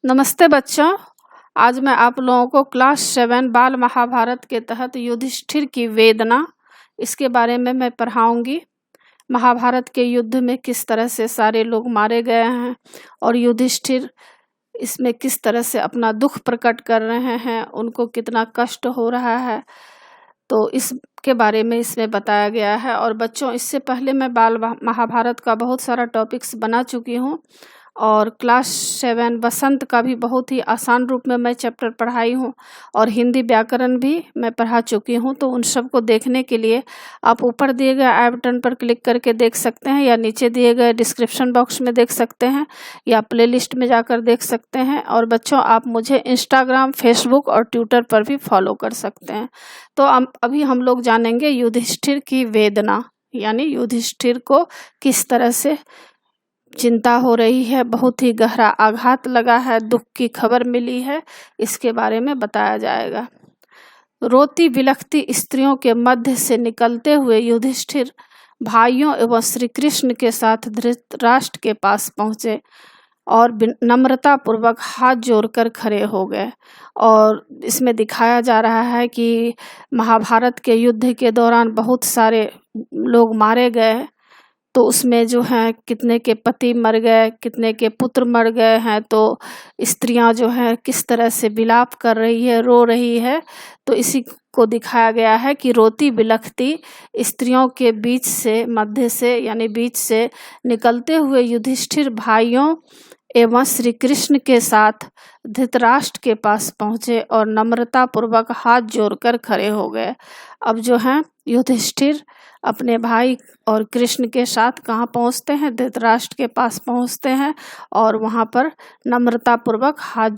नमस्ते बच्चों। आज मैं आप लोगों को क्लास 7 बाल महाभारत के तहत युधिष्ठिर की वेदना इसके बारे में मैं पढ़ाऊंगी। महाभारत के युद्ध में किस तरह से सारे लोग मारे गए हैं और युधिष्ठिर इसमें किस तरह से अपना दुख प्रकट कर रहे हैं, उनको कितना कष्ट हो रहा है, तो इसके बारे में इसमें बताया गया है। और बच्चों, इससे पहले मैं बाल महाभारत का बहुत सारा टॉपिक्स बना चुकी हूँ और क्लास 7 बसंत का भी बहुत ही आसान रूप में मैं चैप्टर पढ़ाई हूँ और हिंदी व्याकरण भी मैं पढ़ा चुकी हूँ। तो उन सब को देखने के लिए आप ऊपर दिए गए आई बटन पर क्लिक करके देख सकते हैं या नीचे दिए गए डिस्क्रिप्शन बॉक्स में देख सकते हैं या प्लेलिस्ट में जाकर देख सकते हैं। और बच्चों, आप मुझे इंस्टाग्राम, फेसबुक और ट्विटर पर भी फॉलो कर सकते हैं। तो अभी हम लोग जानेंगे युधिष्ठिर की वेदना, यानी युधिष्ठिर को किस तरह से चिंता हो रही है, बहुत ही गहरा आघात लगा है, दुख की खबर मिली है, इसके बारे में बताया जाएगा। रोती बिलखती स्त्रियों के मध्य से निकलते हुए युधिष्ठिर भाइयों एवं श्री कृष्ण के साथ धृतराष्ट्र के पास पहुंचे और नम्रता पूर्वक हाथ जोड़कर खड़े हो गए। और इसमें दिखाया जा रहा है कि महाभारत के युद्ध के दौरान बहुत सारे लोग मारे गए, तो उसमें जो है कितने के पति मर गए, कितने के पुत्र मर गए हैं, तो स्त्रियां जो है किस तरह से विलाप कर रही है, रो रही है। तो इसी को दिखाया गया है कि रोती बिलखती स्त्रियों के बीच से, मध्य से यानी बीच से निकलते हुए युधिष्ठिर भाइयों एवं श्री कृष्ण के साथ धृतराष्ट्र के पास पहुँचे और नम्रता पूर्वक हाथ जोड़कर खड़े हो गए। अब जो है युधिष्ठिर अपने भाई और कृष्ण के साथ कहाँ पहुँचते हैं? धृतराष्ट्र के पास पहुँचते हैं और वहाँ पर नम्रता पूर्वक हाथ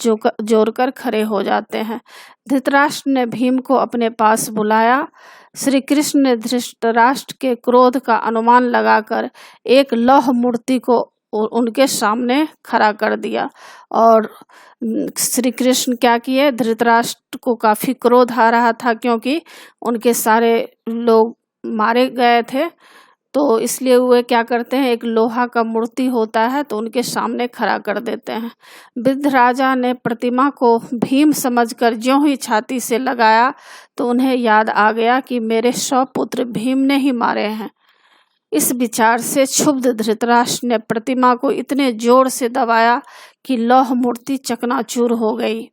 जोड़कर खड़े हो जाते हैं। धृतराष्ट्र ने भीम को अपने पास बुलाया। श्री कृष्ण ने धृतराष्ट्र के क्रोध का अनुमान लगाकर एक लौह मूर्ति को उनके सामने खड़ा कर दिया। और श्री कृष्ण क्या किए? धृतराष्ट्र को काफी क्रोध आ रहा था क्योंकि उनके सारे लोग मारे गए थे, तो इसलिए वे क्या करते हैं, एक लोहा का मूर्ति होता है तो उनके सामने खड़ा कर देते हैं। वृद्ध राजा ने प्रतिमा को भीम समझकर ज्यों ही छाती से लगाया तो उन्हें याद आ गया कि मेरे 100 पुत्र भीम ने ही मारे हैं। इस विचार से क्षुब्ध धृतराष्ट्र ने प्रतिमा को इतने जोर से दबाया कि लौह मूर्ति चकनाचूर हो गई।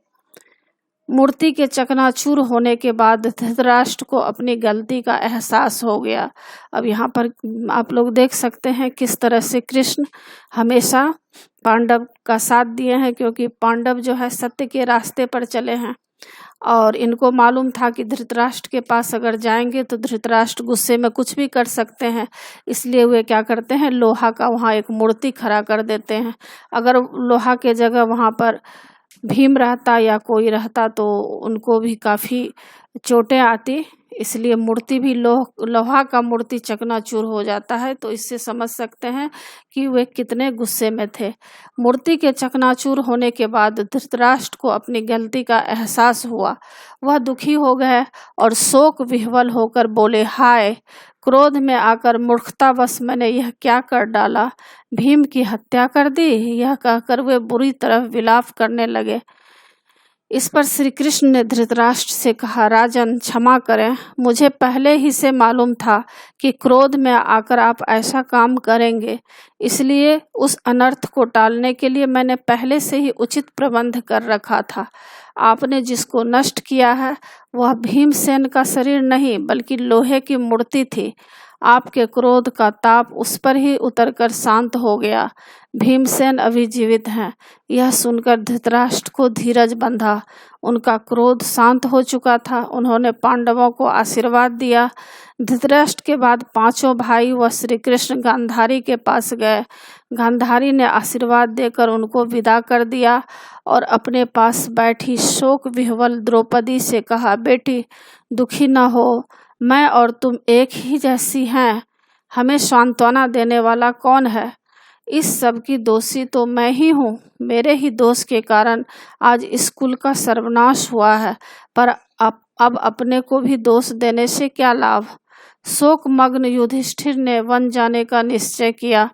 मूर्ति के चकनाचूर होने के बाद धृतराष्ट्र को अपनी गलती का एहसास हो गया। अब यहाँ पर आप लोग देख सकते हैं किस तरह से कृष्ण हमेशा पांडव का साथ दिए हैं, क्योंकि पांडव जो है सत्य के रास्ते पर चले हैं और इनको मालूम था कि धृतराष्ट्र के पास अगर जाएंगे तो धृतराष्ट्र गुस्से में कुछ भी कर सकते हैं, इसलिए वे क्या करते हैं, लोहा का वहाँ एक मूर्ति खड़ा कर देते हैं। अगर लोहा के जगह वहाँ पर भीम रहता या कोई रहता तो उनको भी काफ़ी चोटें आती, इसलिए मूर्ति भी लोहा का मूर्ति चकनाचूर हो जाता है। तो इससे समझ सकते हैं कि वे कितने गुस्से में थे। मूर्ति के चकनाचूर होने के बाद धृतराष्ट्र को अपनी गलती का एहसास हुआ। वह दुखी हो गए और शोक विह्वल होकर बोले, हाय, क्रोध में आकर मूर्खतावश मैंने यह क्या कर डाला, भीम की हत्या कर दी। यह कहकर वे बुरी तरह विलाप करने लगे। इस पर श्री कृष्ण ने धृतराष्ट्र से कहा, राजन क्षमा करें, मुझे पहले ही से मालूम था कि क्रोध में आकर आप ऐसा काम करेंगे, इसलिए उस अनर्थ को टालने के लिए मैंने पहले से ही उचित प्रबंध कर रखा था। आपने जिसको नष्ट किया है वह भीमसेन का शरीर नहीं बल्कि लोहे की मूर्ति थी। आपके क्रोध का ताप उस पर ही उतरकर शांत हो गया। भीमसेन अभी जीवित हैं। यह सुनकर धृतराष्ट्र को धीरज बंधा। उनका क्रोध शांत हो चुका था। उन्होंने पांडवों को आशीर्वाद दिया। धृतराष्ट्र के बाद 5 भाई व श्री कृष्ण गांधारी के पास गए। गांधारी ने आशीर्वाद देकर उनको विदा कर दिया और अपने पास बैठी शोक विह्वल द्रौपदी से कहा, बेटी दुखी न हो, मैं और तुम एक ही जैसी हैं। हमें सांत्वना देने वाला कौन है? इस सब की दोषी तो मैं ही हूँ। मेरे ही दोष के कारण आज स्कूल का सर्वनाश हुआ है, पर अब अपने को भी दोष देने से क्या लाभ। शोकमग्न युधिष्ठिर ने वन जाने का निश्चय किया।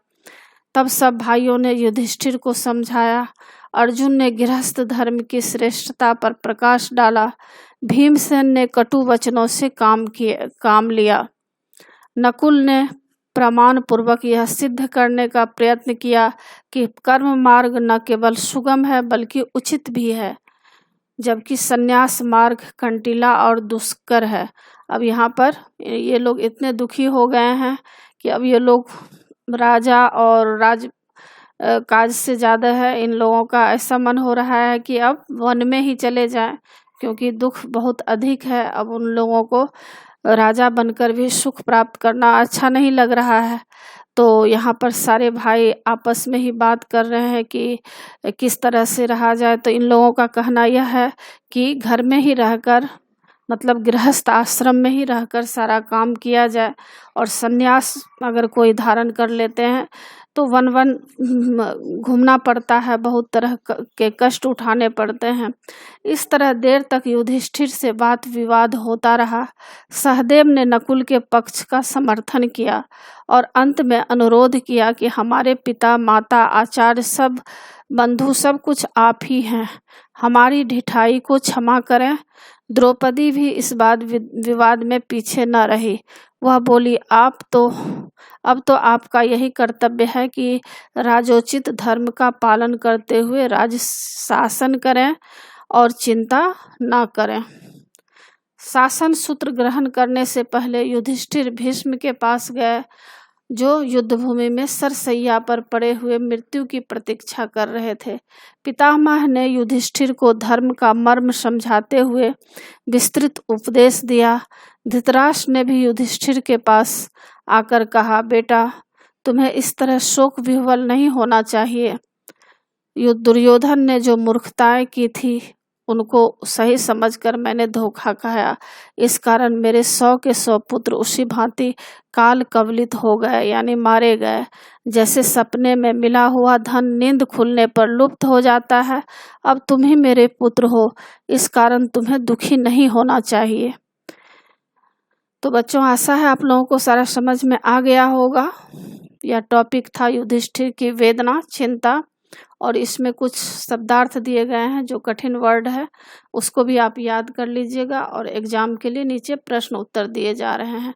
तब सब भाइयों ने युधिष्ठिर को समझाया अर्जुन ने गृहस्थ धर्म की श्रेष्ठता पर प्रकाश डाला। भीमसेन ने कटु वचनों से काम लिया। नकुल ने प्रमाण पूर्वक यह सिद्ध करने का प्रयत्न किया कि कर्म मार्ग न केवल सुगम है बल्कि उचित भी है, जबकि संन्यास मार्ग कंटीला और दुष्कर है। अब यहाँ पर ये लोग इतने दुखी हो गए हैं कि अब ये लोग राजा और काज से ज़्यादा है, इन लोगों का ऐसा मन हो रहा है कि अब वन में ही चले जाएं, क्योंकि दुख बहुत अधिक है। अब उन लोगों को राजा बनकर भी सुख प्राप्त करना अच्छा नहीं लग रहा है। तो यहाँ पर सारे भाई आपस में ही बात कर रहे हैं कि किस तरह से रहा जाए। तो इन लोगों का कहना यह है कि घर में ही रहकर, मतलब गृहस्थ आश्रम में ही रहकर सारा काम किया जाए, और संन्यास अगर कोई धारण कर लेते हैं तो वन वन घूमना पड़ता है, बहुत तरह के कष्ट उठाने पड़ते हैं। इस तरह देर तक युधिष्ठिर से बात विवाद होता रहा। सहदेव ने नकुल के पक्ष का समर्थन किया और अंत में अनुरोध किया कि हमारे पिता, माता, आचार्य, सब बंधु, सब कुछ आप ही हैं, हमारी ढिठाई को क्षमा करें। द्रौपदी भी इस विवाद में पीछे न रही। वह बोली, अब तो आपका यही कर्तव्य है कि राजोचित धर्म का पालन करते हुए राज शासन करें और चिंता न करें। शासन सूत्र ग्रहण करने से पहले युधिष्ठिर भीष्म के पास गए, जो युद्धभूमि में सरसैया पर पड़े हुए मृत्यु की प्रतीक्षा कर रहे थे। पितामह ने युधिष्ठिर को धर्म का मर्म समझाते हुए विस्तृत उपदेश दिया। धृतराष्ट्र ने भी युधिष्ठिर के पास आकर कहा, बेटा, तुम्हें इस तरह शोक विह्वल नहीं होना चाहिए। दुर्योधन ने जो मूर्खताएं की थी उनको सही समझकर मैंने धोखा खाया। इस कारण मेरे 100 के 100 पुत्र उसी भांति काल कवलित हो गए, यानी मारे गए। जैसे सपने में मिला हुआ धन नींद खुलने पर लुप्त हो जाता है, अब तुम ही मेरे पुत्र हो, इस कारण तुम्हें दुखी नहीं होना चाहिए। तो बच्चों, आशा है आप लोगों को सारा समझ में आ गया होगा। यह टॉपिक था युधिष्ठिर की वेदना, चिंता, और इसमें कुछ शब्दार्थ दिए गए हैं जो कठिन वर्ड है, उसको भी आप याद कर लीजिएगा। और एग्जाम के लिए नीचे प्रश्न उत्तर दिए जा रहे हैं।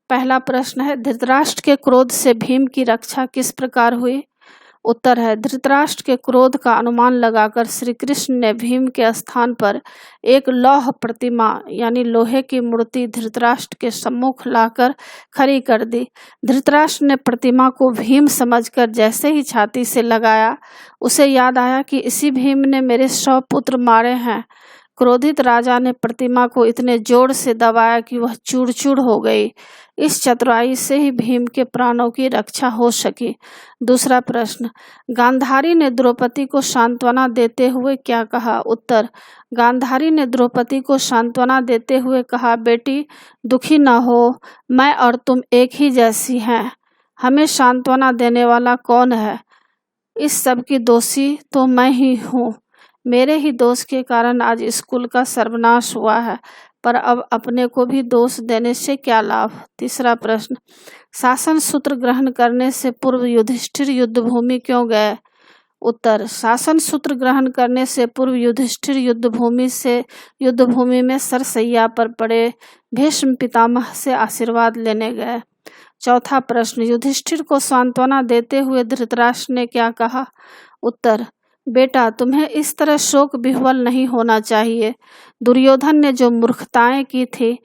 पहला प्रश्न है, धृतराष्ट्र के क्रोध से भीम की रक्षा किस प्रकार हुई? उत्तर है, धृतराष्ट्र के क्रोध का अनुमान लगाकर श्री कृष्ण ने भीम के स्थान पर एक लौह प्रतिमा यानी लोहे की मूर्ति धृतराष्ट्र के सम्मुख लाकर खड़ी कर दी। धृतराष्ट्र ने प्रतिमा को भीम समझकर जैसे ही छाती से लगाया, उसे याद आया कि इसी भीम ने मेरे 100 पुत्र मारे हैं। क्रोधित राजा ने प्रतिमा को इतने जोर से दबाया कि वह चूर चूर हो गई। इस चतुराई से ही भीम के प्राणों की रक्षा हो सकी। दूसरा प्रश्न, गांधारी ने द्रौपदी को सांत्वना देते हुए क्या कहा? उत्तर, गांधारी ने द्रौपदी को सांत्वना देते हुए कहा, बेटी दुखी न हो, मैं और तुम एक ही जैसी हैं। हमें सांत्वना देने वाला कौन है? इस सब की दोषी तो मैं ही हूँ। मेरे ही दोष के कारण आज स्कूल का सर्वनाश हुआ है, पर अब अपने को भी दोष देने से क्या लाभ? तीसरा प्रश्न, शासन सूत्र ग्रहण करने से पूर्व युधिष्ठिर युद्धभूमि क्यों गए? उत्तर, शासन सूत्र ग्रहण करने से पूर्व युधिष्ठिर युद्धभूमि में सरसैया पर पड़े भीष्म पितामह से आशीर्वाद लेने गए। चौथा प्रश्न, युधिष्ठिर को सांत्वना देते हुए धृतराष्ट्र ने क्या कहा? उत्तर, बेटा तुम्हें इस तरह शोक विह्वल नहीं होना चाहिए। दुर्योधन ने जो मूर्खताएं की थी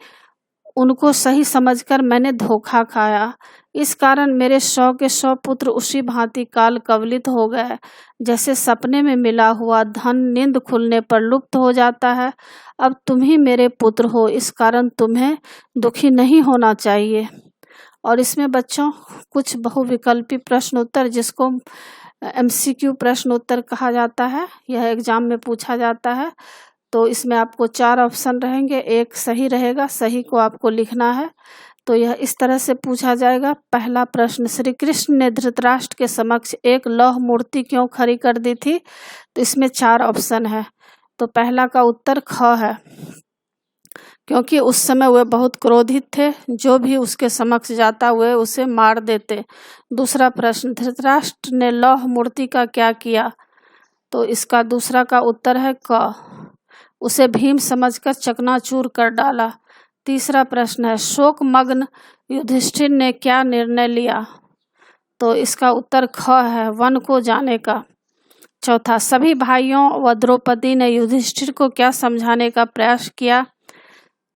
उनको सही समझकर मैंने धोखा खाया। इस कारण मेरे 100 के 100 पुत्र उसी भांति काल कवलित हो गए। जैसे सपने में मिला हुआ धन नींद खुलने पर लुप्त हो जाता है, अब तुम ही मेरे पुत्र हो, इस कारण तुम्हें दुखी नहीं होना चाहिए। और इसमें बच्चों कुछ बहुविकल्पी प्रश्न उत्तर, जिसको MCQ प्रश्न उत्तर कहा जाता है, यह एग्जाम में पूछा जाता है। तो इसमें आपको 4 ऑप्शन रहेंगे, एक सही रहेगा, सही को आपको लिखना है। तो यह इस तरह से पूछा जाएगा। पहला प्रश्न, श्री कृष्ण ने धृतराष्ट्र के समक्ष एक लौह मूर्ति क्यों खड़ी कर दी थी? तो इसमें 4 ऑप्शन है। तो पहला का उत्तर ख है, क्योंकि उस समय वे बहुत क्रोधित थे, जो भी उसके समक्ष जाता हुए उसे मार देते। दूसरा प्रश्न, धृतराष्ट्र ने लौह मूर्ति का क्या किया? तो इसका दूसरा का उत्तर है क। उसे भीम समझकर चकनाचूर कर डाला। तीसरा प्रश्न है शोकमग्न युधिष्ठिर ने क्या निर्णय लिया? तो इसका उत्तर ख है, वन को जाने का। चौथा, सभी भाइयों व द्रौपदी ने युधिष्ठिर को क्या समझाने का प्रयास किया?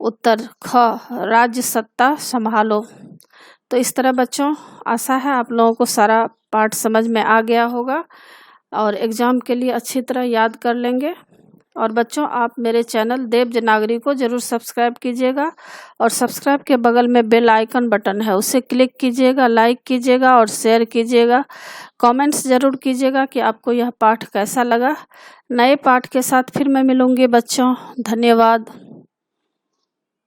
उत्तर ख, राज्य सत्ता संभालो। तो इस तरह बच्चों, आशा है आप लोगों को सारा पाठ समझ में आ गया होगा और एग्ज़ाम के लिए अच्छी तरह याद कर लेंगे। और बच्चों, आप मेरे चैनल देवजनागरी को ज़रूर सब्सक्राइब कीजिएगा और सब्सक्राइब के बगल में बेल आइकन बटन है, उसे क्लिक कीजिएगा, लाइक कीजिएगा और शेयर कीजिएगा। कमेंट्स ज़रूर कीजिएगा कि आपको यह पाठ कैसा लगा। नए पाठ के साथ फिर मैं मिलूँगी बच्चों। धन्यवाद।